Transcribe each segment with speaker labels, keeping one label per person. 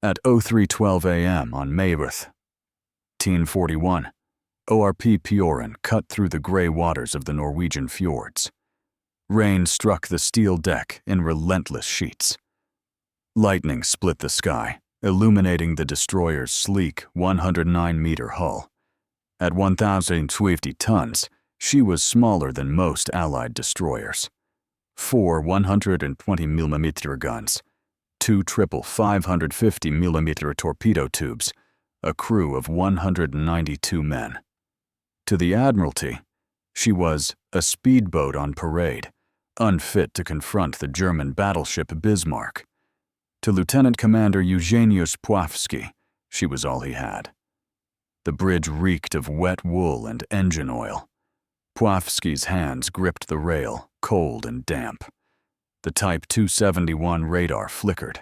Speaker 1: At 03:12 a.m. on May 1841, ORP Piorun cut through the grey waters of the Norwegian fjords. Rain struck the steel deck in relentless sheets. Lightning split the sky, illuminating the destroyer's sleek 109-meter hull. At 1,050 tons, she was smaller than most Allied destroyers. 4 120mm guns, 2 triple 550mm torpedo tubes, a crew of 192 men. To the Admiralty, she was a speedboat on parade, unfit to confront the German battleship Bismarck. To Lieutenant Commander Eugeniusz Pławski, she was all he had. The bridge reeked of wet wool and engine oil. Pławski's hands gripped the rail, cold and damp. The Type 271 radar flickered.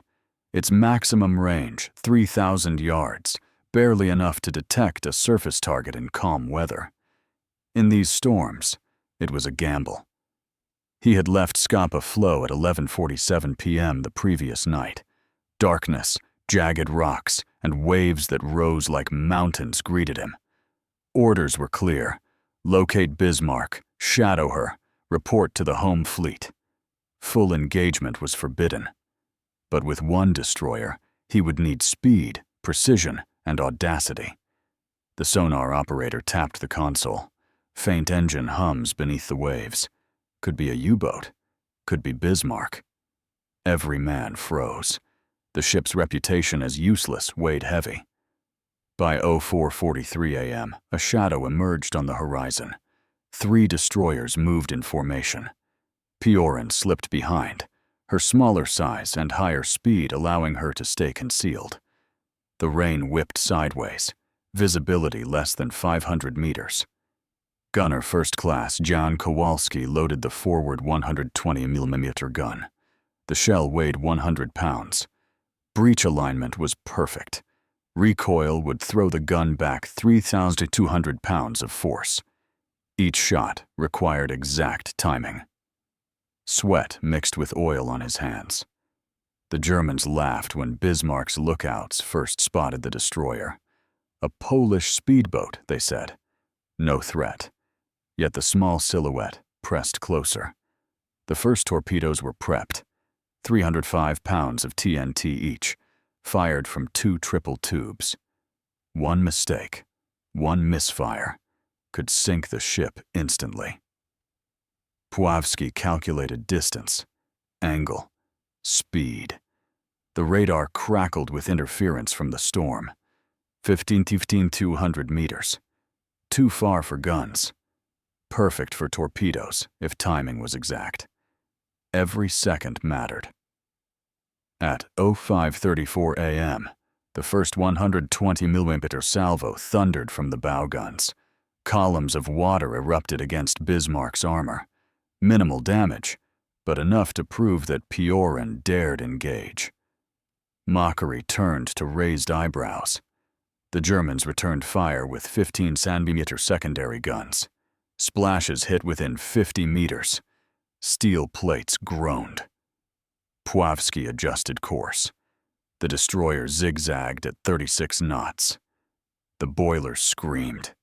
Speaker 1: Its maximum range, 3,000 yards, barely enough to detect a surface target in calm weather. In these storms, it was a gamble. He had left Scapa Flow at 11:47 p.m. the previous night. Darkness, jagged rocks, and waves that rose like mountains greeted him. Orders were clear. Locate Bismarck, shadow her, report to the home fleet. Full engagement was forbidden. But with one destroyer, he would need speed, precision, and audacity. The sonar operator tapped the console. Faint engine hums beneath the waves. Could be a U-boat. Could be Bismarck. Every man froze. The ship's reputation as useless weighed heavy. By 04:43 a.m., a shadow emerged on the horizon. 3 destroyers moved in formation. Piorun slipped behind, her smaller size and higher speed allowing her to stay concealed. The rain whipped sideways, visibility less than 500 meters. Gunner First Class Jan Kowalski loaded the forward 120mm gun. The shell weighed 100 pounds. Breech alignment was perfect. Recoil would throw the gun back 3,200 pounds of force. Each shot required exact timing. Sweat mixed with oil on his hands. The Germans laughed when Bismarck's lookouts first spotted the destroyer. A Polish speedboat, they said. No threat. Yet the small silhouette pressed closer. The first torpedoes were prepped. 305 pounds of TNT each, fired from 2 triple tubes. One mistake, one misfire, could sink the ship instantly. Pławski calculated distance, angle, speed. The radar crackled with interference from the storm. 15,200 meters. Too far for guns. Perfect for torpedoes if timing was exact. Every second mattered. At 05:34 a.m., the first 120mm salvo thundered from the bow guns. Columns of water erupted against Bismarck's armor. Minimal damage, but enough to prove that Piorun dared engage. Mockery turned to raised eyebrows. The Germans returned fire with 15cm secondary guns. Splashes hit within 50 meters. Steel plates groaned. Pławski adjusted course. The destroyer zigzagged at 36 knots. The boilers screamed.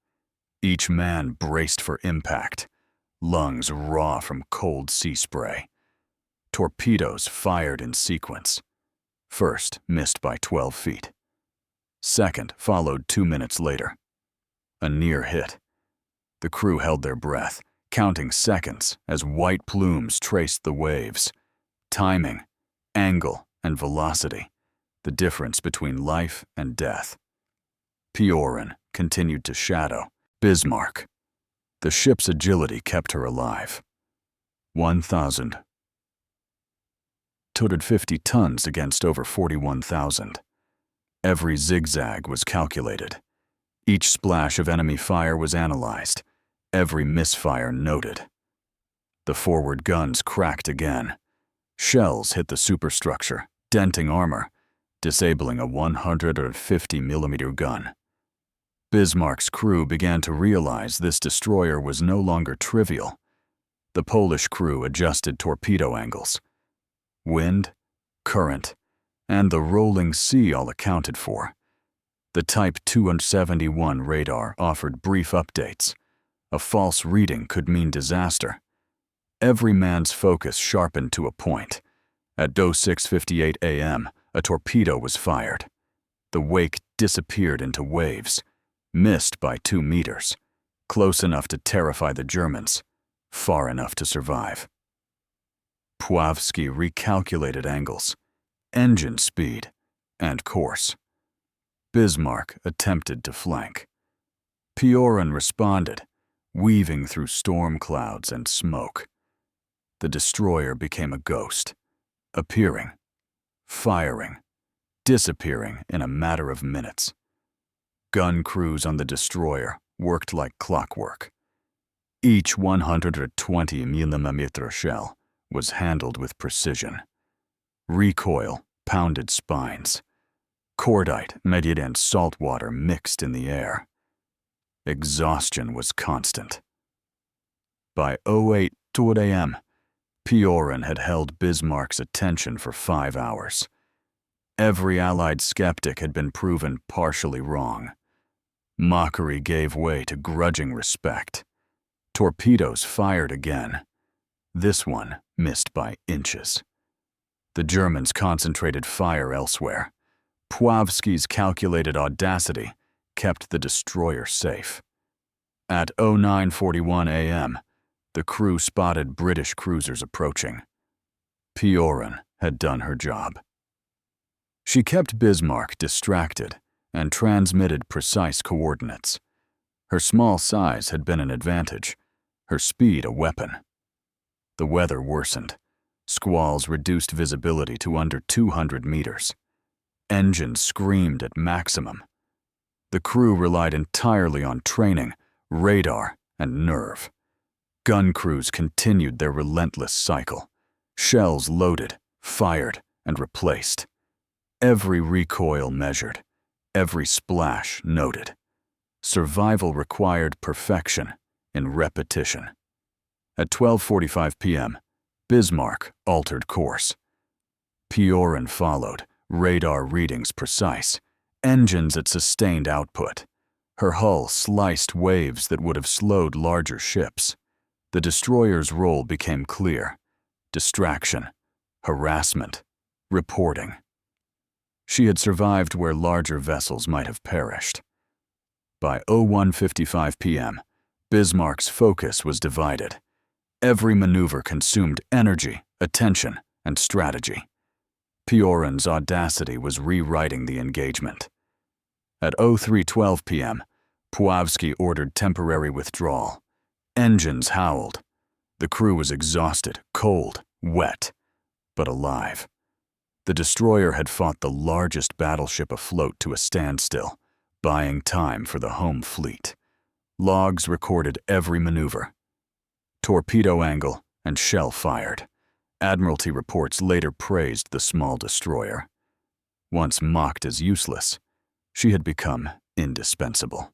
Speaker 1: Each man braced for impact, lungs raw from cold sea spray. Torpedoes fired in sequence. First missed by 12 feet. Second followed 2 minutes later. A near hit. The crew held their breath, counting seconds as white plumes traced the waves. Timing, angle, and velocity, the difference between life and death. Piorun continued to shadow Bismarck. The ship's agility kept her alive. 1,250 tons against over 41,000. Every zigzag was calculated. Each splash of enemy fire was analyzed. Every misfire noted. The forward guns cracked again. Shells hit the superstructure, denting armor, disabling a 150mm gun. Bismarck's crew began to realize this destroyer was no longer trivial. The Polish crew adjusted torpedo angles. Wind, current, And the rolling sea all accounted for. The Type 271 radar offered brief updates. A false reading could mean disaster. Every man's focus sharpened to a point. At 06:58 a.m., a torpedo was fired. The wake disappeared into waves, missed by 2 meters, close enough to terrify the Germans, far enough to survive. Pławski recalculated angles, engine speed, and course. Bismarck attempted to flank. Piorun responded, weaving through storm clouds and smoke. The destroyer became a ghost, appearing, firing, disappearing in a matter of minutes. Gun crews on the destroyer worked like clockwork. Each 120mm shell was handled with precision. Recoil pounded spines. Cordite, mediate, and salt water mixed in the air. Exhaustion was constant. By 08:00 a.m., Piorun had held Bismarck's attention for 5 hours. Every Allied skeptic had been proven partially wrong. Mockery gave way to grudging respect. Torpedoes fired again. This one missed by inches. The Germans concentrated fire elsewhere. Pławski's calculated audacity kept the destroyer safe. At 09:41 a.m., the crew spotted British cruisers approaching. Piorun had done her job. She kept Bismarck distracted and transmitted precise coordinates. Her small size had been an advantage, her speed a weapon. The weather worsened. Squalls reduced visibility to under 200 meters. Engines screamed at maximum. The crew relied entirely on training, radar, and nerve. Gun crews continued their relentless cycle. Shells loaded, fired, and replaced. Every recoil measured, every splash noted. Survival required perfection in repetition. At 12:45 p.m., Bismarck altered course. Piorun followed, radar readings precise, engines at sustained output. Her hull sliced waves that would have slowed larger ships. The destroyer's role became clear: distraction, harassment, reporting. She had survived where larger vessels might have perished. By 01:55 p.m., Bismarck's focus was divided. Every maneuver consumed energy, attention, and strategy. Piorun's audacity was rewriting the engagement. At 03:12 p.m., Pławski ordered temporary withdrawal. Engines howled. The crew was exhausted, cold, wet, but alive. The destroyer had fought the largest battleship afloat to a standstill, buying time for the home fleet. Logs recorded every maneuver. Torpedo angle and shell fired. Admiralty reports later praised the small destroyer. Once mocked as useless, she had become indispensable.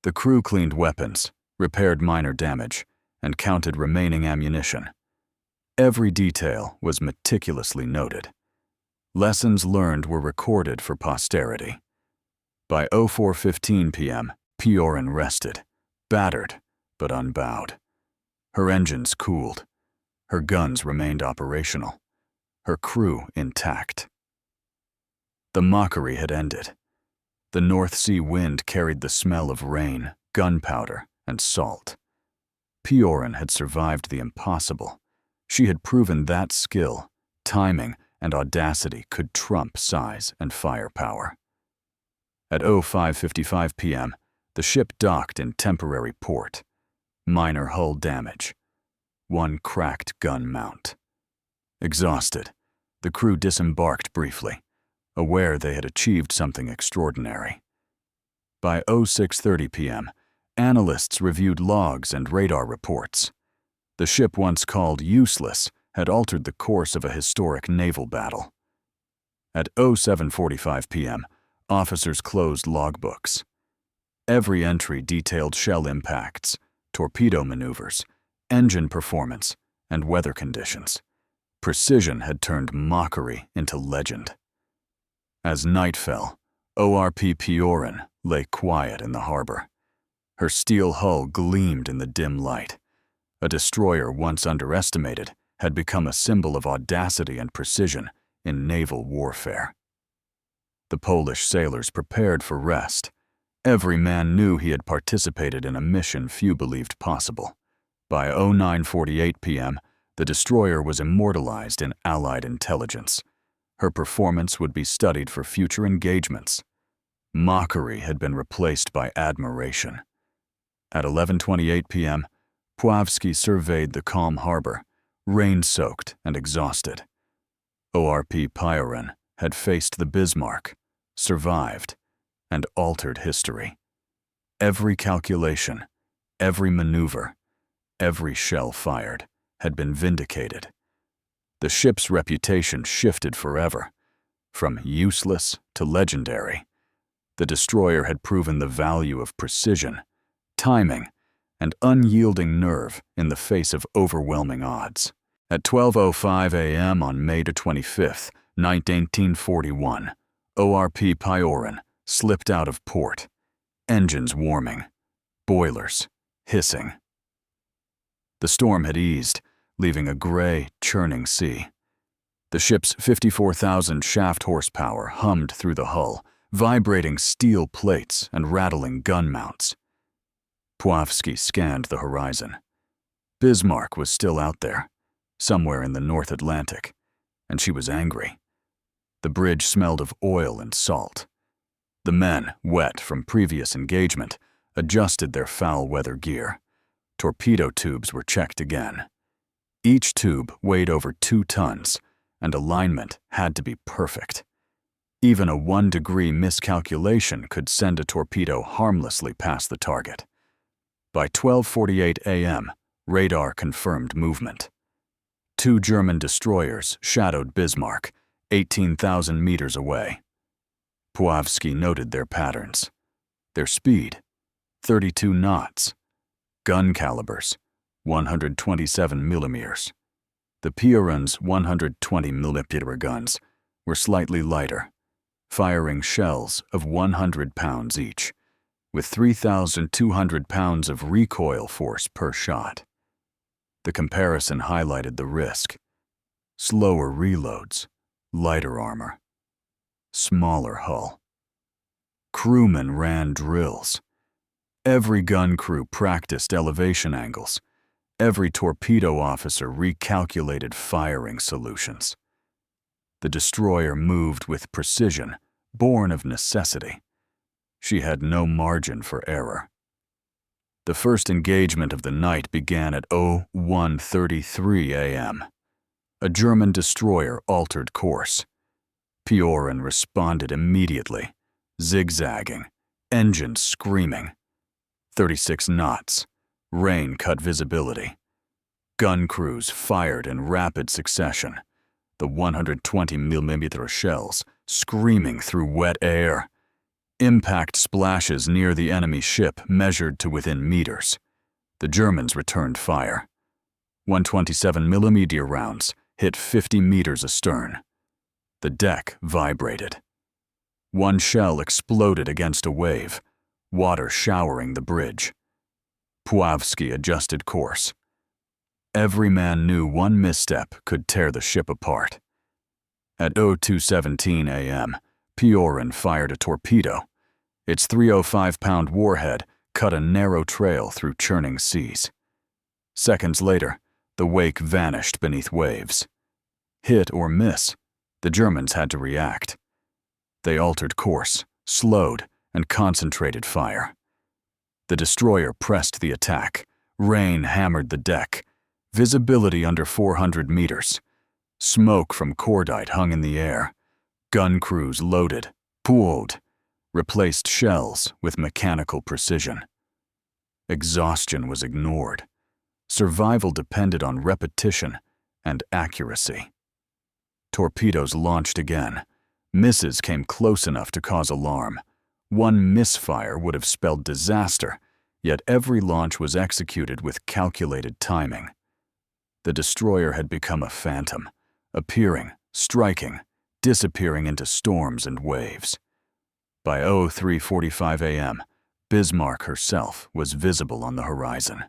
Speaker 1: The crew cleaned weapons, repaired minor damage, and counted remaining ammunition. Every detail was meticulously noted. Lessons learned were recorded for posterity. By 04:15 p.m., Piorun rested, battered but unbowed. Her engines cooled. Her guns remained operational. Her crew intact. The mockery had ended. The North Sea wind carried the smell of rain, gunpowder, and salt. Piorun had survived the impossible. She had proven that skill, timing, and audacity could trump size and firepower. At 05:55 p.m., the ship docked in temporary port. Minor hull damage. One cracked gun mount. Exhausted, the crew disembarked briefly, aware they had achieved something extraordinary. By 06:30 p.m., analysts reviewed logs and radar reports. The ship once called useless had altered the course of a historic naval battle. At 07:45 p.m., officers closed logbooks. Every entry detailed shell impacts, torpedo maneuvers, engine performance, and weather conditions. Precision had turned mockery into legend. As night fell, ORP Piorun lay quiet in the harbor. Her steel hull gleamed in the dim light. A destroyer once underestimated had become a symbol of audacity and precision in naval warfare. The Polish sailors prepared for rest. Every man knew he had participated in a mission few believed possible. By 09:48 p.m., the destroyer was immortalized in Allied intelligence. Her performance would be studied for future engagements. Mockery had been replaced by admiration. At 11:28 p.m., Pławski surveyed the calm harbor, rain-soaked and exhausted. ORP Piorun had faced the Bismarck, survived, and altered history. Every calculation, every maneuver, every shell fired had been vindicated. The ship's reputation shifted forever. From useless to legendary, the destroyer had proven the value of precision, timing, and unyielding nerve in the face of overwhelming odds. At 12:05 a.m. on May 25, 1941, ORP Piorun slipped out of port, engines warming, boilers hissing. The storm had eased, leaving a gray, churning sea. The ship's 54,000 shaft horsepower hummed through the hull, vibrating steel plates and rattling gun mounts. Pławski scanned the horizon. Bismarck was still out there, somewhere in the North Atlantic, and she was angry. The bridge smelled of oil and salt. The men, wet from previous engagement, adjusted their foul-weather gear. Torpedo tubes were checked again. Each tube weighed over 2 tons, and alignment had to be perfect. Even a 1-degree miscalculation could send a torpedo harmlessly past the target. By 12:48 a.m., radar confirmed movement. 2 German destroyers shadowed Bismarck, 18,000 meters away. Pławski noted their patterns. Their speed, 32 knots. Gun calibers, 127 millimeters. The Piorun's 120 millimeter guns were slightly lighter, firing shells of 100 pounds each, with 3,200 pounds of recoil force per shot. The comparison highlighted the risk. Slower reloads, lighter armor, smaller hull. Crewmen ran drills. Every gun crew practiced elevation angles. Every torpedo officer recalculated firing solutions. The destroyer moved with precision, born of necessity. She had no margin for error. The first engagement of the night began at 01:33 a.m. A German destroyer altered course. Piorun responded immediately, zigzagging, engines screaming. 36 knots. Rain cut visibility. Gun crews fired in rapid succession, the 120 millimeter shells screaming through wet air. Impact splashes near the enemy ship measured to within meters. The Germans returned fire. 127 millimeter rounds hit 50 meters astern. The deck vibrated. One shell exploded against a wave, water showering the bridge. Pławski adjusted course. Every man knew one misstep could tear the ship apart. At 02:17 a.m., Piorun fired a torpedo. Its 305-pound warhead cut a narrow trail through churning seas. Seconds later, the wake vanished beneath waves. Hit or miss, the Germans had to react. They altered course, slowed, and concentrated fire. The destroyer pressed the attack. Rain hammered the deck. Visibility under 400 meters. Smoke from cordite hung in the air. Gun crews loaded, pulled, replaced shells with mechanical precision. Exhaustion was ignored. Survival depended on repetition and accuracy. Torpedoes launched again. Misses came close enough to cause alarm. One misfire would have spelled disaster, yet every launch was executed with calculated timing. The destroyer had become a phantom, appearing, striking, disappearing into storms and waves. By 03:45 a.m., Bismarck herself was visible on the horizon.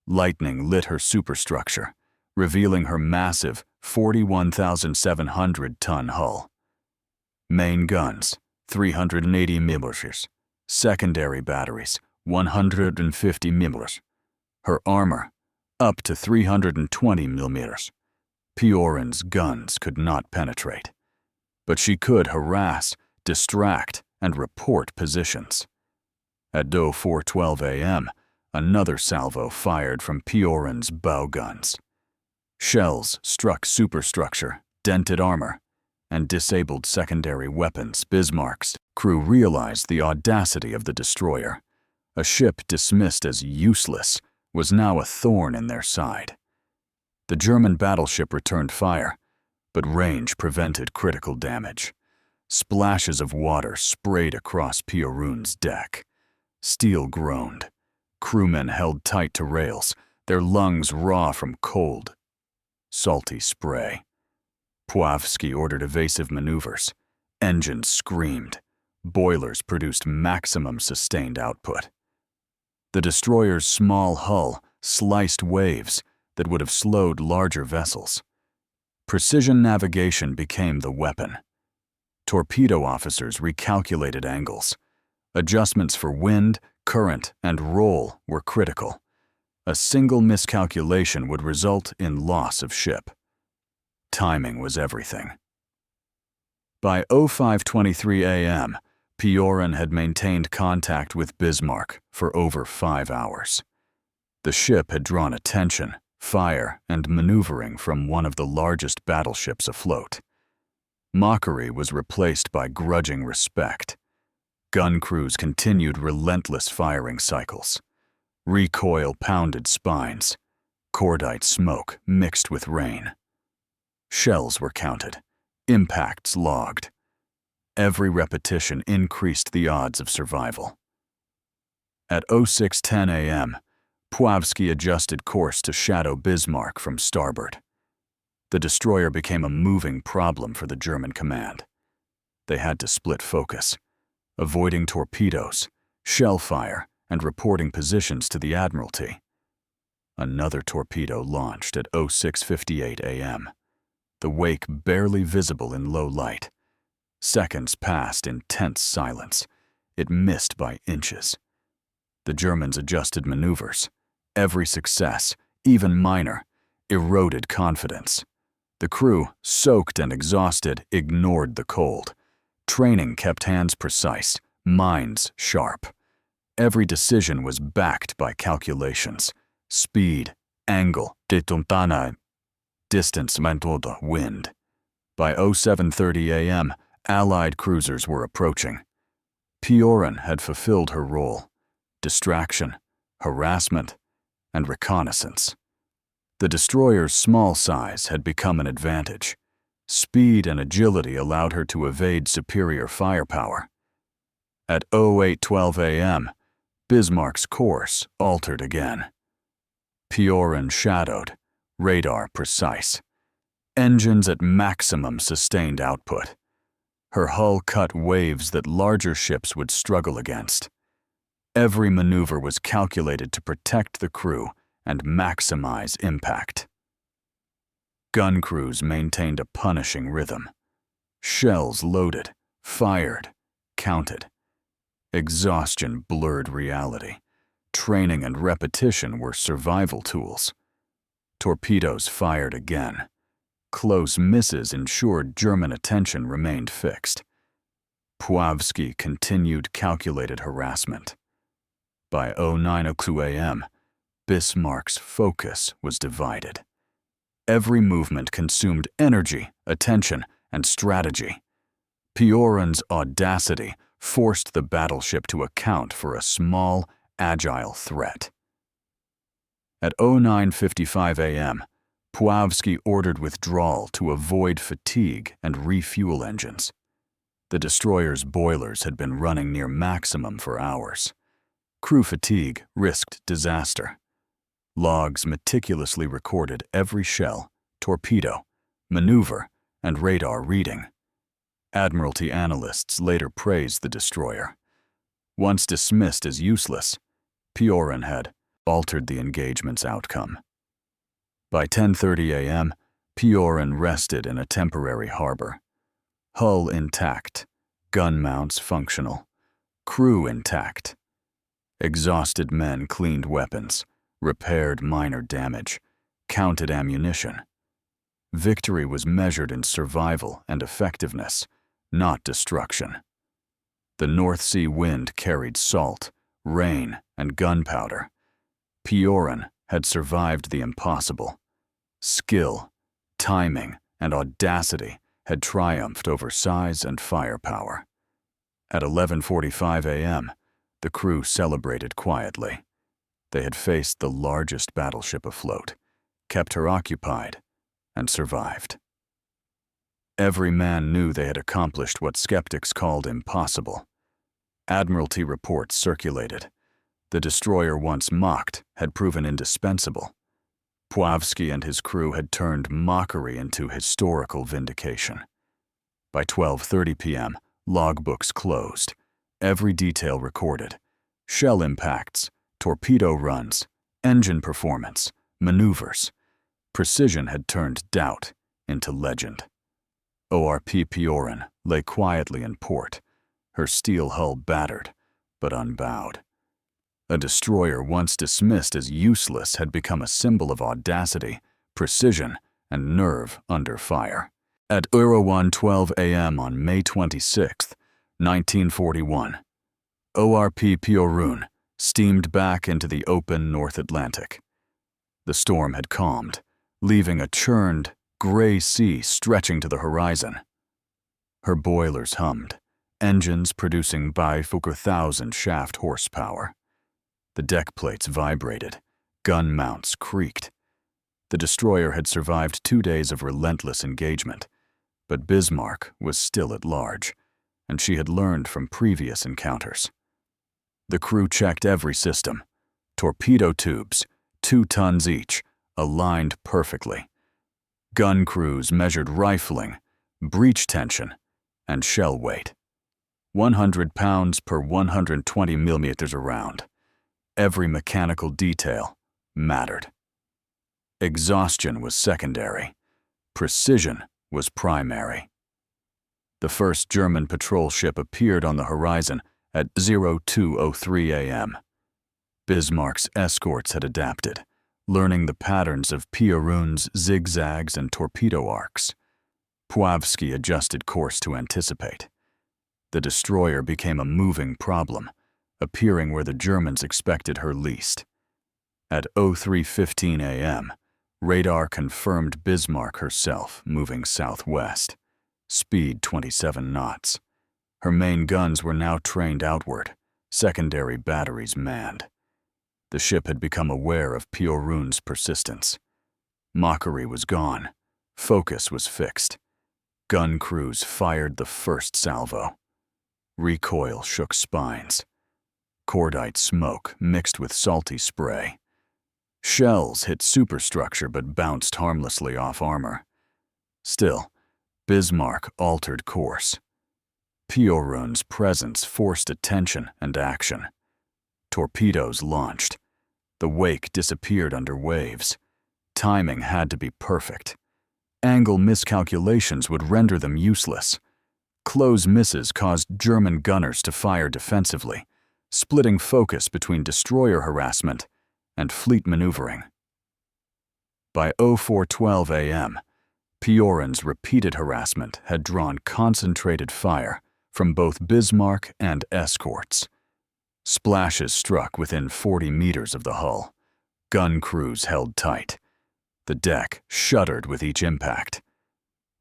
Speaker 1: Lightning lit her superstructure, revealing her massive 41,700-ton hull. Main guns, 380 mm. Secondary batteries, 150 mm. Her armor, up to 320 mm. Piorun's guns could not penetrate, but she could harass, distract, and report positions. At 04:12 a.m., another salvo fired from Piorun's bow guns. Shells struck superstructure, dented armor, and disabled secondary weapons. Bismarck's crew realized the audacity of the destroyer. A ship dismissed as useless was now a thorn in their side. The German battleship returned fire, but range prevented critical damage. Splashes of water sprayed across Piorun's deck. Steel groaned. Crewmen held tight to rails, their lungs raw from cold, salty spray. Pławski ordered evasive maneuvers. Engines screamed. Boilers produced maximum sustained output. The destroyer's small hull sliced waves that would have slowed larger vessels. Precision navigation became the weapon. Torpedo officers recalculated angles. Adjustments for wind, current, and roll were critical. A single miscalculation would result in loss of ship. Timing was everything. By 05:23 a.m., Piorun had maintained contact with Bismarck for over 5 hours. The ship had drawn attention, fire, and maneuvering from one of the largest battleships afloat. Mockery was replaced by grudging respect. Gun crews continued relentless firing cycles. Recoil pounded spines. Cordite smoke mixed with rain. Shells were counted. Impacts logged. Every repetition increased the odds of survival. At 06:10 a.m., Pławski adjusted course to shadow Bismarck from starboard. The destroyer became a moving problem for the German command. They had to split focus, avoiding torpedoes, shell fire, and reporting positions to the Admiralty. Another torpedo launched at 06:58 a.m., the wake barely visible in low light. Seconds passed in tense silence. It missed by inches. The Germans adjusted maneuvers. Every success, even minor, eroded confidence. The crew, soaked and exhausted, ignored the cold. Training kept hands precise, minds sharp. Every decision was backed by calculations. Speed, angle, distance, wind. By 07:30 a.m., Allied cruisers were approaching. Piorun had fulfilled her role: distraction, harassment, and reconnaissance. The destroyer's small size had become an advantage. Speed and agility allowed her to evade superior firepower. At 08:12 a.m., Bismarck's course altered again. Piorun shadowed, radar precise. Engines at maximum sustained output. Her hull cut waves that larger ships would struggle against. Every maneuver was calculated to protect the crew and maximize impact. Gun crews maintained a punishing rhythm. Shells loaded, fired, counted. Exhaustion blurred reality. Training and repetition were survival tools. Torpedoes fired again. Close misses ensured German attention remained fixed. Pławski continued calculated harassment. By 09:02 a.m., Bismarck's focus was divided. Every movement consumed energy, attention, and strategy. Piorun's audacity forced the battleship to account for a small, agile threat. At 09:55 a.m., Pławski ordered withdrawal to avoid fatigue and refuel engines. The destroyer's boilers had been running near maximum for hours. Crew fatigue risked disaster. Logs meticulously recorded every shell, torpedo, maneuver, and radar reading. Admiralty analysts later praised the destroyer. Once dismissed as useless, Piorun had altered the engagement's outcome. By 10:30 a.m., Piorun rested in a temporary harbor. Hull intact, gun mounts functional, crew intact. Exhausted men cleaned weapons, repaired minor damage, counted ammunition. Victory was measured in survival and effectiveness, not destruction. The North Sea wind carried salt, rain, and gunpowder. Piorun had survived the impossible. Skill, timing, and audacity had triumphed over size and firepower. At 11:45 a.m., the crew celebrated quietly. They had faced the largest battleship afloat, kept her occupied, and survived. Every man knew they had accomplished what skeptics called impossible. Admiralty reports circulated. The destroyer once mocked had proven indispensable. Pławski and his crew had turned mockery into historical vindication. By 12:30 p.m., logbooks closed, every detail recorded. Shell impacts, torpedo runs, engine performance, maneuvers. Precision had turned doubt into legend. ORP Piorun lay quietly in port, her steel hull battered, but unbowed. A destroyer once dismissed as useless had become a symbol of audacity, precision, and nerve under fire. At 1:12 a.m. on May 26, 1941, ORP Piorun steamed back into the open North Atlantic. The storm had calmed, leaving a churned, gray sea stretching to the horizon. Her boilers hummed, engines producing by 4,000 shaft horsepower. The deck plates vibrated, gun mounts creaked. The destroyer had survived 2 days of relentless engagement, but Bismarck was still at large, and she had learned from previous encounters. The crew checked every system. Torpedo tubes, 2 tons each, aligned perfectly. Gun crews measured rifling, breech tension, and shell weight. 100 pounds per 120 millimeters around. Every mechanical detail mattered. Exhaustion was secondary. Precision was primary. The first German patrol ship appeared on the horizon at 02:03 a.m. Bismarck's escorts had adapted, learning the patterns of Piorun's zigzags and torpedo arcs. Pławski adjusted course to anticipate. The destroyer became a moving problem, appearing where the Germans expected her least. At 03:15 a.m., radar confirmed Bismarck herself moving southwest, speed 27 knots. Her main guns were now trained outward, secondary batteries manned. The ship had become aware of Piorun's persistence. Mockery was gone, focus was fixed. Gun crews fired the first salvo. Recoil shook spines. Cordite smoke mixed with salty spray. Shells hit superstructure but bounced harmlessly off armor. Still, Bismarck altered course. Piorun's presence forced attention and action. Torpedoes launched. The wake disappeared under waves. Timing had to be perfect. Angle miscalculations would render them useless. Close misses caused German gunners to fire defensively, splitting focus between destroyer harassment and fleet maneuvering. By 04:12 a.m., Piorun's repeated harassment had drawn concentrated fire from both Bismarck and escorts. Splashes struck within 40 meters of the hull. Gun crews held tight. The deck shuddered with each impact.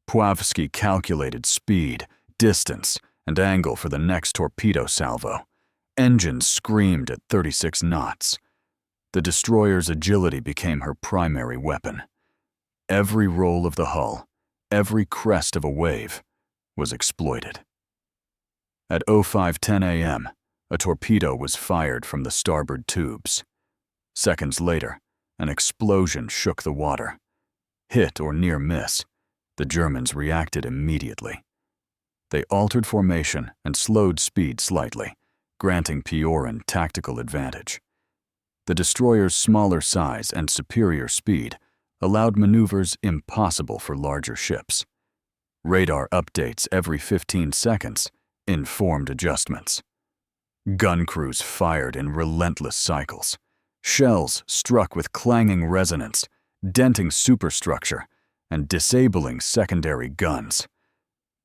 Speaker 1: Pławski calculated speed, distance, and angle for the next torpedo salvo. Engines screamed at 36 knots. The destroyer's agility became her primary weapon. Every roll of the hull, every crest of a wave, was exploited. At 05:10 a.m., a torpedo was fired from the starboard tubes. Seconds later, an explosion shook the water. Hit or near miss, The Germans reacted immediately. They altered formation and slowed speed slightly, granting Piorun tactical advantage. The destroyer's smaller size and superior speed allowed maneuvers impossible for larger ships. Radar updates every 15 seconds informed adjustments. Gun crews fired in relentless cycles. Shells struck with clanging resonance, denting superstructure and disabling secondary guns.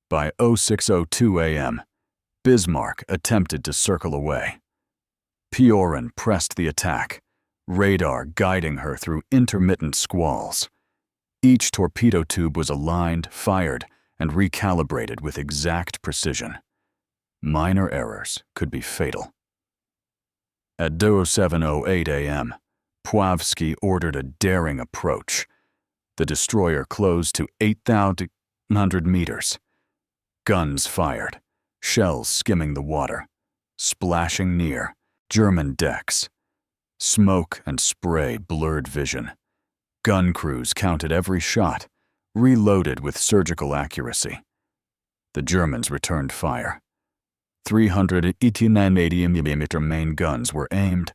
Speaker 1: By 06:02 a.m., Bismarck attempted to circle away. Piorun pressed the attack, radar guiding her through intermittent squalls. Each torpedo tube was aligned, fired, and recalibrated with exact precision. Minor errors could be fatal. At 07:08 a.m., Pławski ordered a daring approach. The destroyer closed to 8,100 meters. Guns fired, shells skimming the water, splashing near German decks. Smoke and spray blurred vision. Gun crews counted every shot, reloaded with surgical accuracy. The Germans returned fire. 389 80mm main guns were aimed,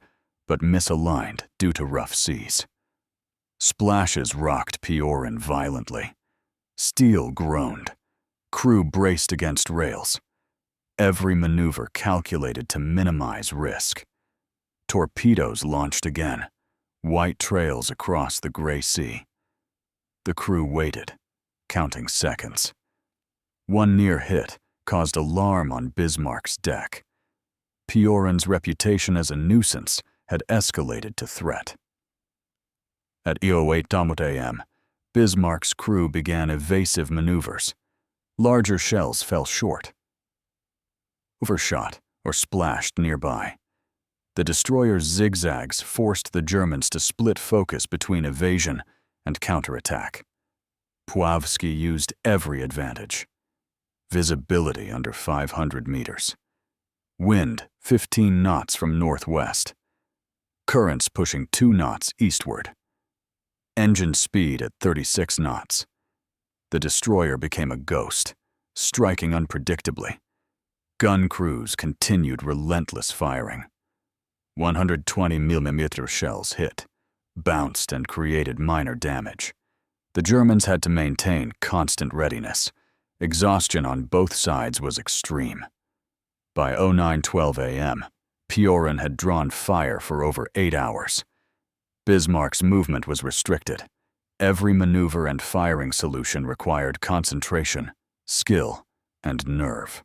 Speaker 1: but misaligned due to rough seas. Splashes rocked Piorun violently. Steel groaned. Crew braced against rails. Every maneuver calculated to minimize risk. Torpedoes launched again, white trails across the gray sea. The crew waited, counting seconds. One near hit caused alarm on Bismarck's deck. Piorun's reputation as a nuisance had escalated to threat. At 08:08 a.m., Bismarck's crew began evasive maneuvers. Larger shells fell short, overshot, or splashed nearby. The destroyer's zigzags forced the Germans to split focus between evasion and counterattack. Pławski used every advantage. Visibility under 500 meters. Wind 15 knots from northwest. Currents pushing 2 knots eastward. Engine speed at 36 knots. The destroyer became a ghost, striking unpredictably. Gun crews continued relentless firing. 120mm shells hit, bounced, and created minor damage. The Germans had to maintain constant readiness. Exhaustion on both sides was extreme. By 09:12 a.m., Piorun had drawn fire for over 8 hours. Bismarck's movement was restricted. Every maneuver and firing solution required concentration, skill, and nerve.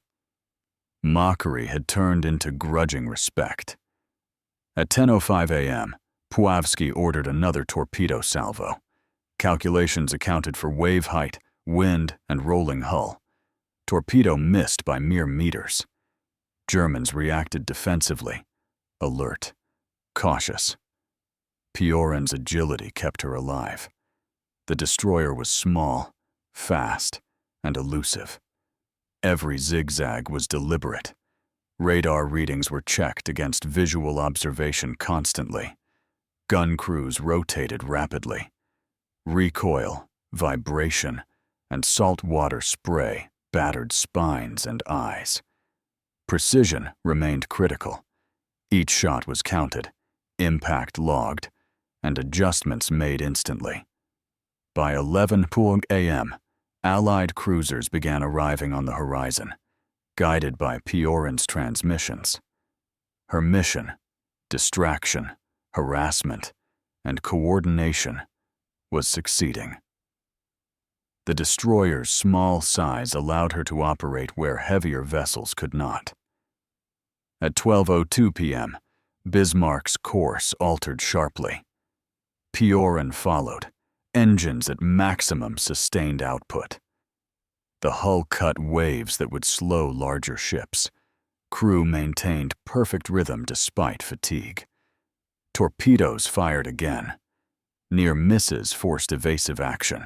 Speaker 1: Mockery had turned into grudging respect. At 10:05 a.m., Pławski ordered another torpedo salvo. Calculations accounted for wave height, wind, and rolling hull. Torpedo missed by mere meters. Germans reacted defensively, alert, cautious. Piorun's agility kept her alive. The destroyer was small, fast, and elusive. Every zigzag was deliberate. Radar readings were checked against visual observation constantly. Gun crews rotated rapidly. Recoil, vibration, and saltwater spray battered spines and eyes. Precision remained critical. Each shot was counted, impact logged, and adjustments made instantly. By 11:00 a.m., Allied cruisers began arriving on the horizon, guided by Piorun's transmissions. Her mission, distraction, harassment, and coordination, was succeeding. The destroyer's small size allowed her to operate where heavier vessels could not. At 12:02 p.m., Bismarck's course altered sharply. Piorun followed, engines at maximum sustained output. The hull cut waves that would slow larger ships. Crew maintained perfect rhythm despite fatigue. Torpedoes fired again. Near misses forced evasive action.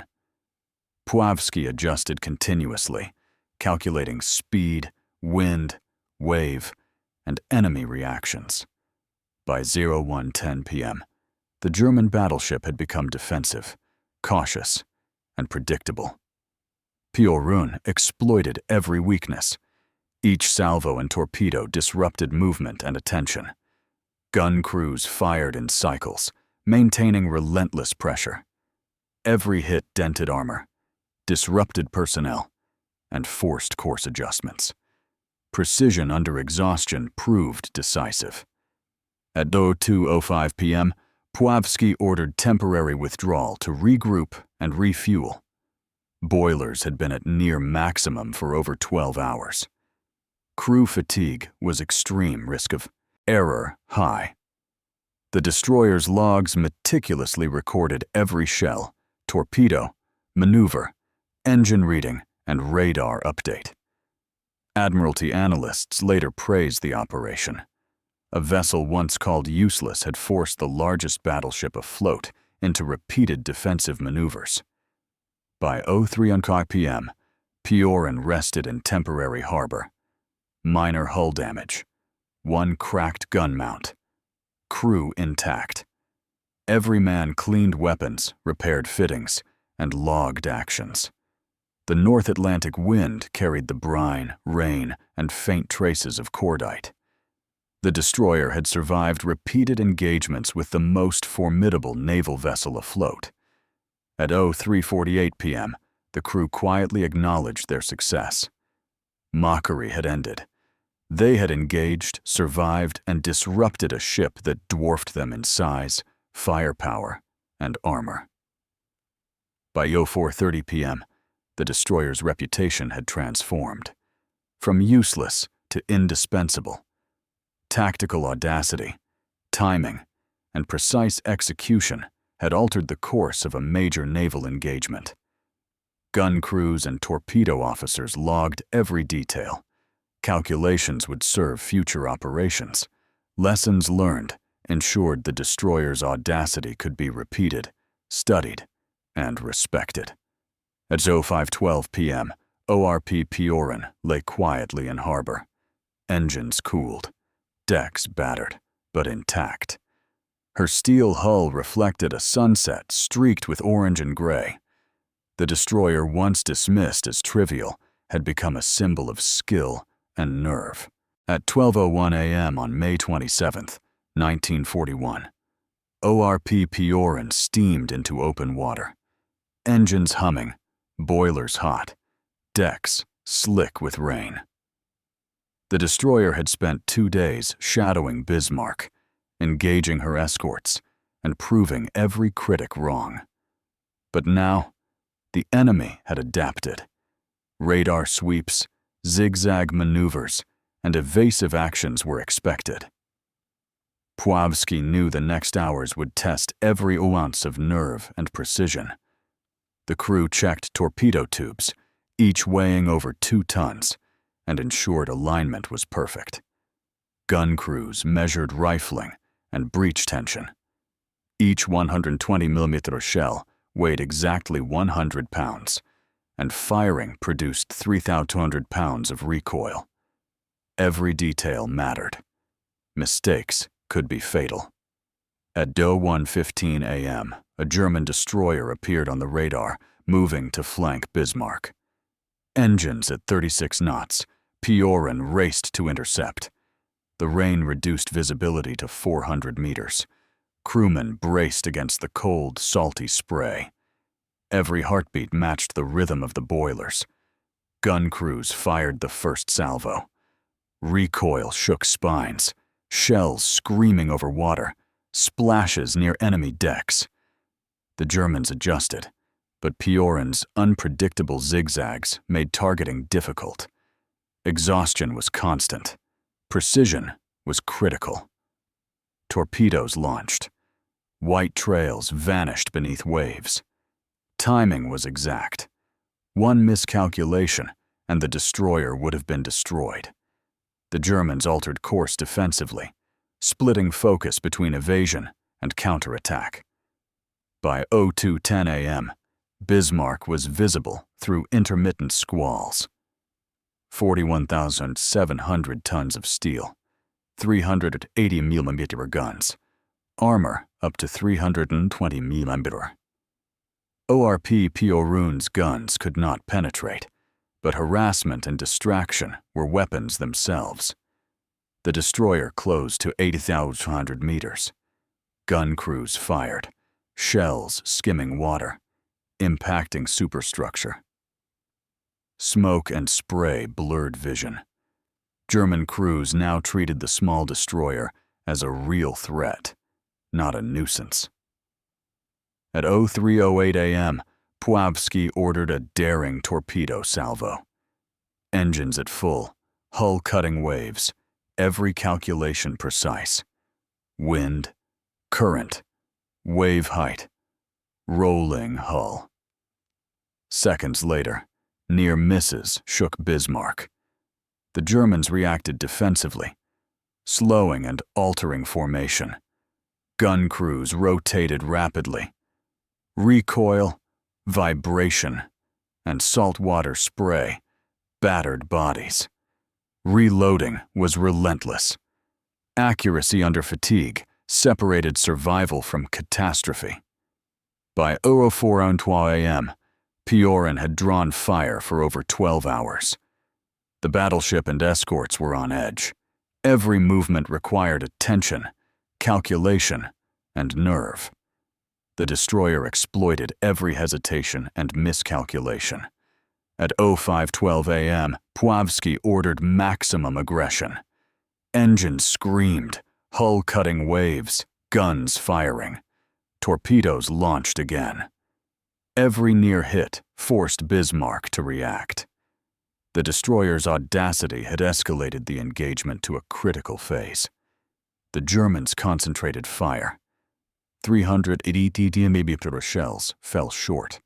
Speaker 1: Pławski adjusted continuously, calculating speed, wind, wave, and enemy reactions. By 01:10 p.m., the German battleship had become defensive, cautious, and predictable. Piorun exploited every weakness. Each salvo and torpedo disrupted movement and attention. Gun crews fired in cycles, maintaining relentless pressure. Every hit dented armor, disrupted personnel, and forced course adjustments. Precision under exhaustion proved decisive. At 02:05 p.m., Pławski ordered temporary withdrawal to regroup and refuel. Boilers had been at near maximum for over 12 hours. Crew fatigue was extreme, risk of error high. The destroyer's logs meticulously recorded every shell, torpedo, maneuver, engine reading, and radar update. Admiralty analysts later praised the operation. A vessel once called useless had forced the largest battleship afloat into repeated defensive maneuvers. By 03:00 p.m., Piorun rested in temporary harbor. Minor hull damage. One cracked gun mount. Crew intact. Every man cleaned weapons, repaired fittings, and logged actions. The North Atlantic wind carried the brine, rain, and faint traces of cordite. The destroyer had survived repeated engagements with the most formidable naval vessel afloat. At 03:48 p.m., the crew quietly acknowledged their success. Mockery had ended. They had engaged, survived, and disrupted a ship that dwarfed them in size, firepower, and armor. By 04:30 p.m., the destroyer's reputation had transformed. From useless to indispensable. Tactical audacity, timing, and precise execution had altered the course of a major naval engagement. Gun crews and torpedo officers logged every detail. Calculations would serve future operations. Lessons learned ensured the destroyer's audacity could be repeated, studied, and respected. At 05:12 p.m., ORP Piorun lay quietly in harbor. Engines cooled, decks battered, but intact. Her steel hull reflected a sunset streaked with orange and gray. The destroyer, once dismissed as trivial, had become a symbol of skill and nerve. At 12:01 a.m. on May 27, 1941, ORP Piorun steamed into open water. Engines humming, boilers hot, decks slick with rain. The destroyer had spent 2 days shadowing Bismarck, engaging her escorts, and proving every critic wrong. But now, the enemy had adapted. Radar sweeps, zigzag maneuvers, and evasive actions were expected. Pławski knew the next hours would test every ounce of nerve and precision. The crew checked torpedo tubes, each weighing over 2 tons, and ensured alignment was perfect. Gun crews measured rifling and breech tension. Each 120mm shell weighed exactly 100 pounds, and firing produced 3,200 pounds of recoil. Every detail mattered. Mistakes could be fatal. At 01:15 a.m., a German destroyer appeared on the radar, moving to flank Bismarck. Engines at 36 knots, Piorun raced to intercept. The rain reduced visibility to 400 meters. Crewmen braced against the cold, salty spray. Every heartbeat matched the rhythm of the boilers. Gun crews fired the first salvo. Recoil shook spines, shells screaming over water, splashes near enemy decks. The Germans adjusted, but Piorun's unpredictable zigzags made targeting difficult. Exhaustion was constant. Precision was critical. Torpedoes launched. White trails vanished beneath waves. Timing was exact. One miscalculation, and the destroyer would have been destroyed. The Germans altered course defensively, splitting focus between evasion and counterattack. By 02:10 a.m., Bismarck was visible through intermittent squalls. 41,700 tons of steel, 380mm guns, armor up to 320mm. ORP Piorun's guns could not penetrate, but harassment and distraction were weapons themselves. The destroyer closed to 8,200 meters. Gun crews fired, shells skimming water, impacting superstructure. Smoke and spray blurred vision. German crews now treated the small destroyer as a real threat, not a nuisance. At 03:08 a.m., Pławski ordered a daring torpedo salvo. Engines at full, hull cutting waves, every calculation precise. Wind, current, wave height, rolling hull. Seconds later, near misses shook Bismarck. The Germans reacted defensively, slowing and altering formation. Gun crews rotated rapidly. Recoil, vibration, and saltwater spray battered bodies. Reloading was relentless. Accuracy under fatigue separated survival from catastrophe. By 04:03 a.m., Piorun had drawn fire for over 12 hours. The battleship and escorts were on edge. Every movement required attention, calculation, and nerve. The destroyer exploited every hesitation and miscalculation. At 05:12 a.m., Pławski ordered maximum aggression. Engines screamed, hull cutting waves, guns firing. Torpedoes launched again. Every near hit forced Bismarck to react. The destroyer's audacity had escalated the engagement to a critical phase. The Germans concentrated fire. 380 mm shells fell short,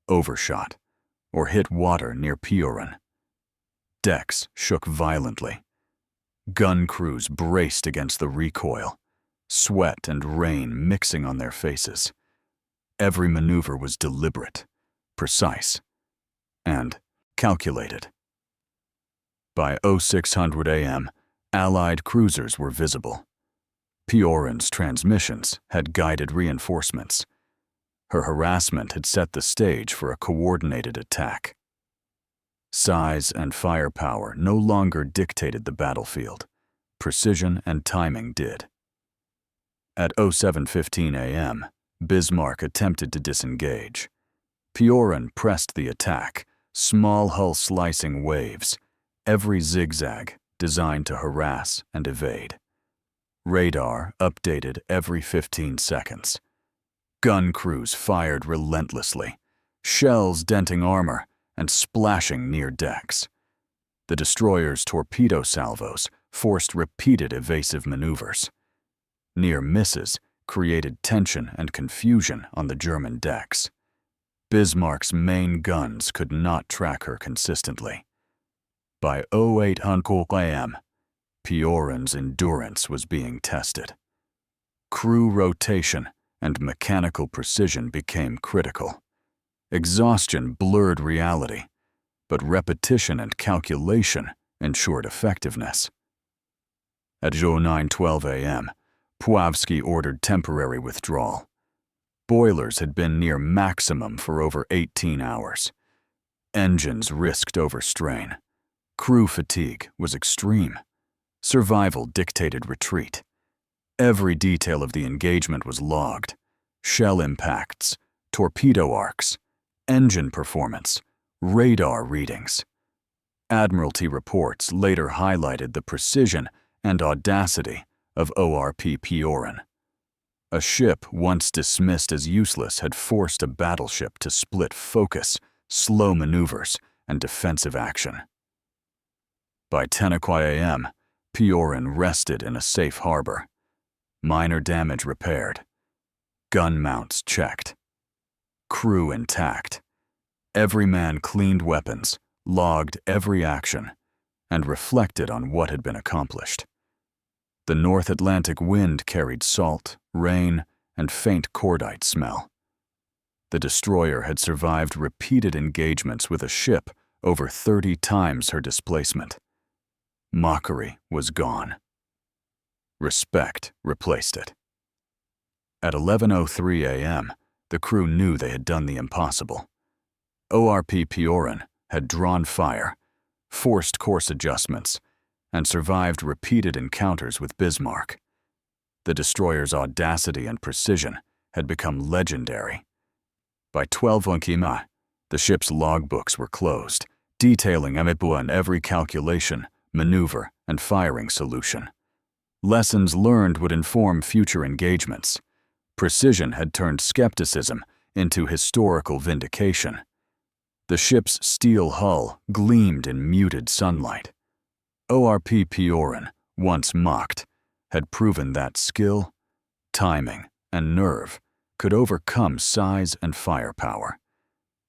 Speaker 1: overshot, or hit water near Piorun. Decks shook violently. Gun crews braced against the recoil, sweat and rain mixing on their faces. Every maneuver was deliberate, precise, and calculated. By 0600 a.m., Allied cruisers were visible. Piorun's transmissions had guided reinforcements. Her harassment had set the stage for a coordinated attack. Size and firepower no longer dictated the battlefield. Precision and timing did. At 07:15 a.m., Bismarck attempted to disengage. Piorun pressed the attack, small hull slicing waves, every zigzag designed to harass and evade. Radar updated every 15 seconds. Gun crews fired relentlessly, shells denting armor and splashing near decks. The destroyer's torpedo salvos forced repeated evasive maneuvers. Near misses created tension and confusion on the German decks. Bismarck's main guns could not track her consistently. By 0800 a.m., Piorun's endurance was being tested. Crew rotation and mechanical precision became critical. Exhaustion blurred reality, but repetition and calculation ensured effectiveness. At 09:12 a.m., Pławski ordered temporary withdrawal. Boilers had been near maximum for over 18 hours. Engines risked overstrain. Crew fatigue was extreme. Survival dictated retreat. Every detail of the engagement was logged. Shell impacts, torpedo arcs, engine performance, radar readings. Admiralty reports later highlighted the precision and audacity of ORP Piorun. A ship once dismissed as useless had forced a battleship to split focus, slow maneuvers, and defensive action. By 10 a.m., Piorun rested in a safe harbor. Minor damage repaired. Gun mounts checked. Crew intact. Every man cleaned weapons, logged every action, and reflected on what had been accomplished. The North Atlantic wind carried salt, rain, and faint cordite smell. The destroyer had survived repeated engagements with a ship over 30 times her displacement. Mockery was gone. Respect replaced it. At 11:03 a.m., The crew knew they had done the impossible. ORP Piorun had drawn fire, forced course adjustments, and survived repeated encounters with Bismarck. The destroyer's audacity and precision had become legendary. By 12 the ship's logbooks were closed, detailing Amipua in every calculation, maneuver, and firing solution. Lessons learned would inform future engagements. Precision had turned skepticism into historical vindication. The ship's steel hull gleamed in muted sunlight. ORP Piorun, once mocked, had proven that skill, timing, and nerve could overcome size and firepower.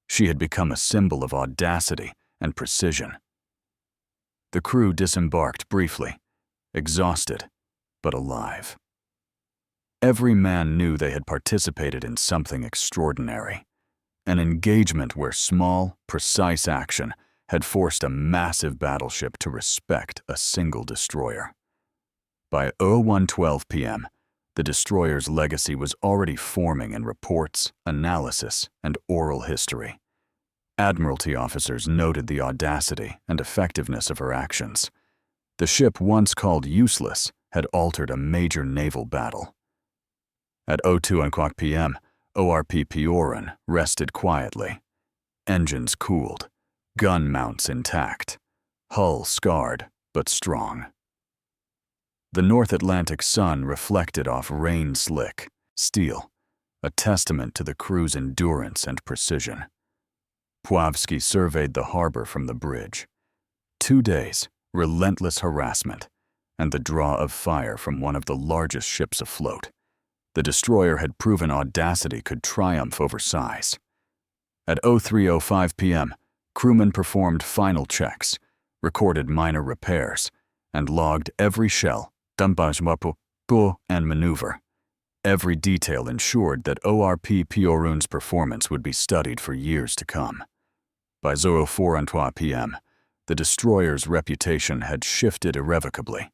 Speaker 1: She had become a symbol of audacity and precision. The crew disembarked briefly, exhausted but alive. Every man knew they had participated in something extraordinary, an engagement where small, precise action had forced a massive battleship to respect a single destroyer. By 01:12 p.m., the destroyer's legacy was already forming in reports, analysis, and oral history. Admiralty officers noted the audacity and effectiveness of her actions. The ship once called useless had altered a major naval battle. At 02:00 p.m., ORP Piorun rested quietly. Engines cooled, gun mounts intact, hull scarred but strong. The North Atlantic sun reflected off rain-slick steel, a testament to the crew's endurance and precision. Pławski surveyed the harbor from the bridge. 2 days, relentless harassment, and the draw of fire from one of the largest ships afloat. The destroyer had proven audacity could triumph over size. At 03:05 p.m., crewmen performed final checks, recorded minor repairs, and logged every shell, and maneuver. Every detail ensured that ORP Piorun's performance would be studied for years to come. By 04:00 p.m., the destroyer's reputation had shifted irrevocably,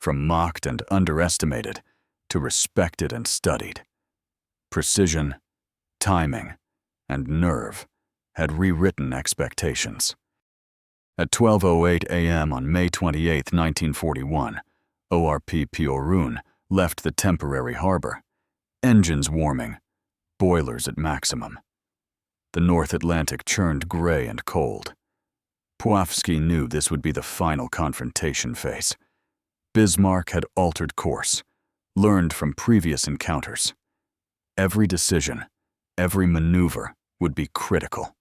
Speaker 1: from mocked and underestimated to respected and studied. Precision, timing, and nerve had rewritten expectations. At 12:08 a.m. on May 28, 1941, ORP Piorun left the temporary harbor, engines warming, boilers at maximum. The North Atlantic churned gray and cold. Pławski knew this would be the final confrontation phase. Bismarck had altered course, learned from previous encounters. Every decision, every maneuver would be critical.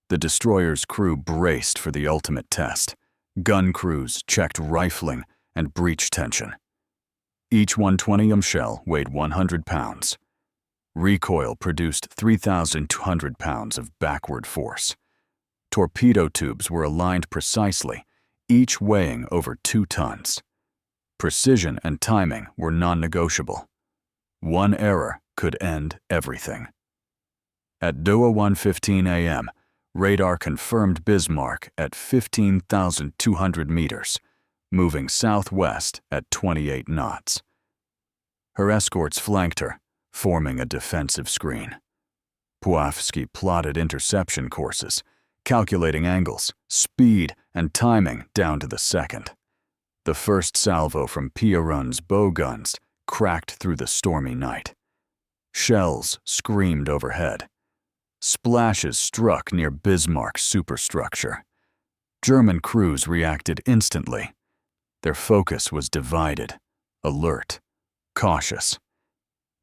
Speaker 1: The destroyer's crew braced for the ultimate test. Gun crews checked rifling and breech tension. Each 120 shell weighed 100 pounds. Recoil produced 3,200 pounds of backward force. Torpedo tubes were aligned precisely, each weighing over 2 tons. Precision and timing were non-negotiable. One error could end everything. At 01:15 a.m., radar confirmed Bismarck at 15,200 meters, moving southwest at 28 knots. Her escorts flanked her, forming a defensive screen. Pławski plotted interception courses, calculating angles, speed, and timing down to the second. The first salvo from Piorun's bow guns cracked through the stormy night. Shells screamed overhead. Splashes struck near Bismarck's superstructure. German crews reacted instantly. Their focus was divided, alert, cautious.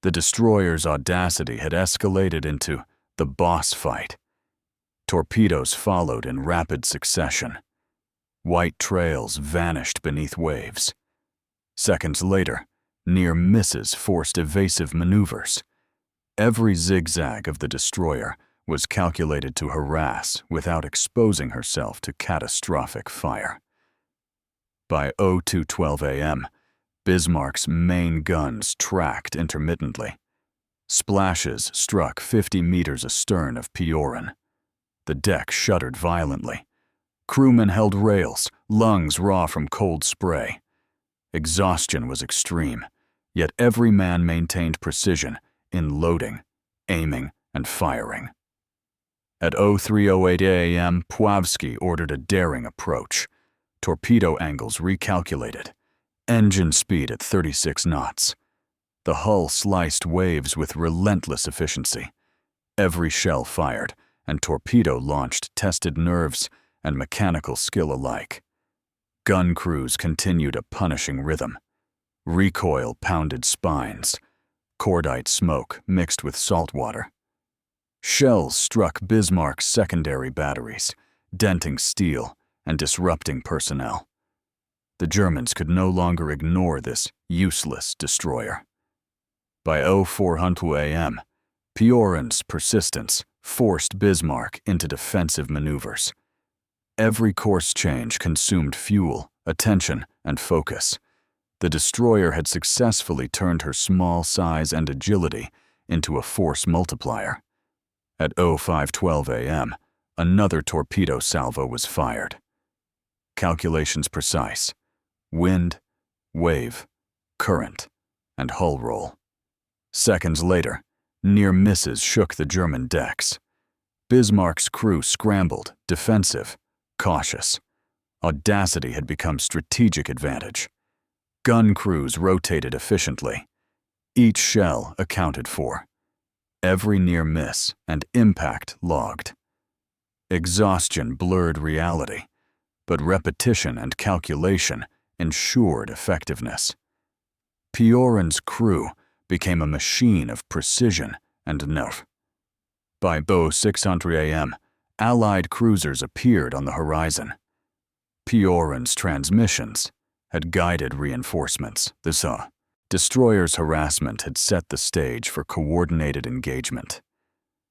Speaker 1: The destroyer's audacity had escalated into the boss fight. Torpedoes followed in rapid succession. White trails vanished beneath waves. Seconds later, near misses forced evasive maneuvers. Every zigzag of the destroyer was calculated to harass without exposing herself to catastrophic fire. By 02:12 a.m., Bismarck's main guns tracked intermittently. Splashes struck 50 meters astern of Piorun. The deck shuddered violently. Crewmen held rails, lungs raw from cold spray. Exhaustion was extreme, yet every man maintained precision in loading, aiming and firing. At 03:08 a.m., Pławski ordered a daring approach. Torpedo angles recalculated. Engine speed at 36 knots. The hull sliced waves with relentless efficiency. Every shell fired, and torpedo launched tested nerves and mechanical skill alike. Gun crews continued a punishing rhythm. Recoil pounded spines. Cordite smoke mixed with salt water. Shells struck Bismarck's secondary batteries, denting steel and disrupting personnel. The Germans could no longer ignore this useless destroyer. By 04:00 a.m., Piorun's persistence forced Bismarck into defensive maneuvers. Every course change consumed fuel, attention, and focus. The destroyer had successfully turned her small size and agility into a force multiplier. At 05:12 a.m., another torpedo salvo was fired. Calculations precise: wind, wave, current, and hull roll. Seconds later, near misses shook the German decks. Bismarck's crew scrambled, defensive, cautious. Audacity had become strategic advantage. Gun crews rotated efficiently. Each shell accounted for. Every near miss and impact logged. Exhaustion blurred reality, but repetition and calculation ensured effectiveness. Piorun's crew became a machine of precision and nerve. By 06:00 a.m., Allied cruisers appeared on the horizon. Piorun's transmissions had guided reinforcements. The destroyer's harassment had set the stage for coordinated engagement.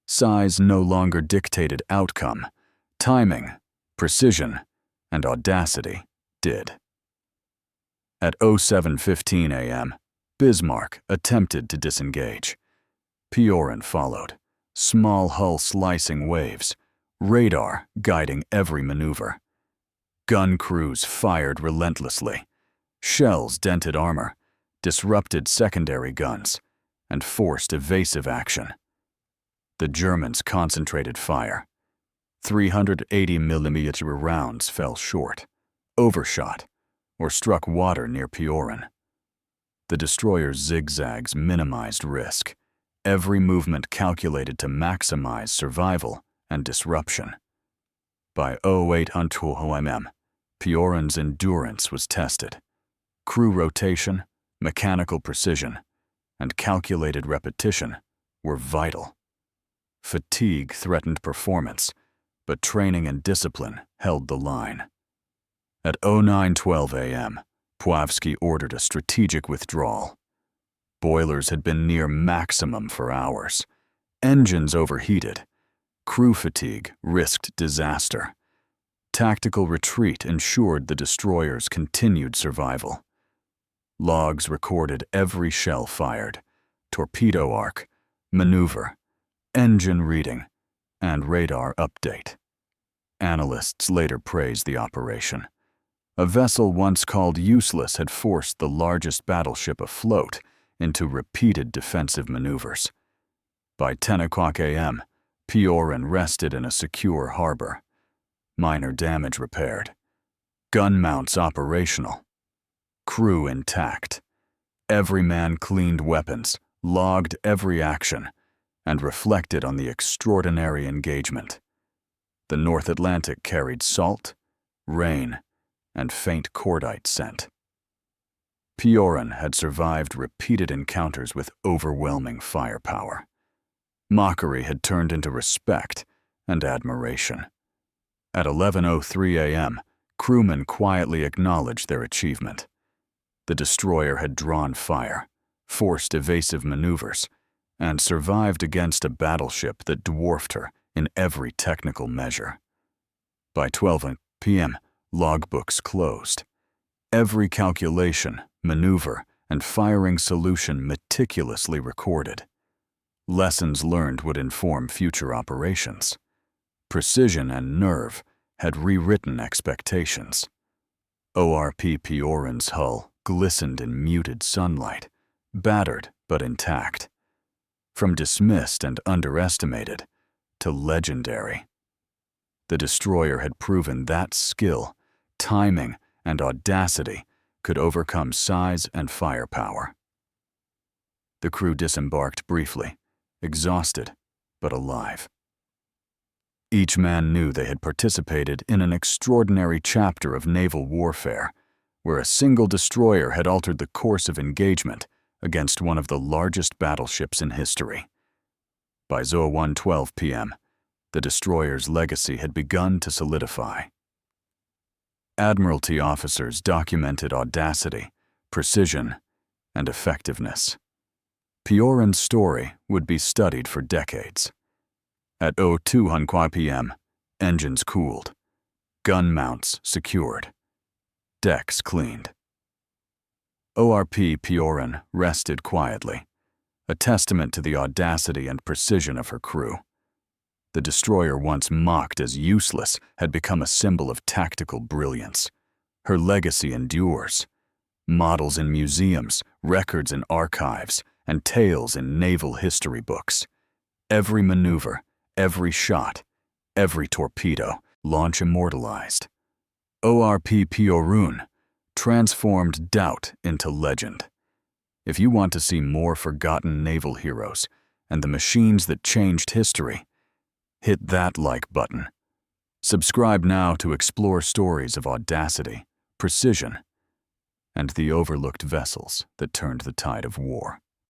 Speaker 1: Size no longer dictated outcome. Timing, precision, and audacity did. At 07:15 a.m., Bismarck attempted to disengage. Piorun followed, small hull slicing waves, radar guiding every maneuver. Gun crews fired relentlessly. Shells dented armor, disrupted secondary guns, and forced evasive action. The Germans concentrated fire. 380mm rounds fell short, overshot, or struck water near Piorun. The destroyer's zigzags minimized risk, every movement calculated to maximize survival and disruption. By 08:00 a.m., Piorun's endurance was tested. Crew rotation, mechanical precision, and calculated repetition were vital. Fatigue threatened performance, but training and discipline held the line. At 09:12 a.m., Pławski ordered a strategic withdrawal. Boilers had been near maximum for hours. Engines overheated. Crew fatigue risked disaster. Tactical retreat ensured the destroyer's continued survival. Logs recorded every shell fired, torpedo arc, maneuver, engine reading, and radar update. Analysts later praised the operation. A vessel once called useless had forced the largest battleship afloat into repeated defensive maneuvers. By 10:00 a.m., Piorun rested in a secure harbor. Minor damage repaired. Gun mounts operational. Crew intact. Every man cleaned weapons, logged every action, and reflected on the extraordinary engagement. The North Atlantic carried salt, rain, and faint cordite scent. Piorun had survived repeated encounters with overwhelming firepower. Mockery had turned into respect and admiration. At 11:03 a.m., crewmen quietly acknowledged their achievement. The destroyer had drawn fire, forced evasive maneuvers, and survived against a battleship that dwarfed her in every technical measure. By 12 p.m., logbooks closed. Every calculation, maneuver, and firing solution meticulously recorded. Lessons learned would inform future operations. Precision and nerve had rewritten expectations. ORP Piorun's hull glistened in muted sunlight, battered but intact. from dismissed and underestimated to legendary. The destroyer had proven that skill, timing, and audacity could overcome size and firepower. The crew disembarked briefly, exhausted but alive. Each man knew they had participated in an extraordinary chapter of naval warfare, where a single destroyer had altered the course of engagement against one of the largest battleships in history. By 01:12 p.m., the destroyer's legacy had begun to solidify. Admiralty officers documented audacity, precision, and effectiveness. Piorun's story would be studied for decades. At 02:00 p.m., engines cooled, gun mounts secured, decks cleaned. ORP Piorun rested quietly, a testament to the audacity and precision of her crew. The destroyer, once mocked as useless, had become a symbol of tactical brilliance. Her legacy endures. Models in museums, records in archives, and tales in naval history books. Every maneuver, every shot, every torpedo, launch immortalized. ORP Piorun transformed doubt into legend. If you want to see more forgotten naval heroes and the machines that changed history, hit that like button. Subscribe now to explore stories of audacity, precision, and the overlooked vessels that turned the tide of war.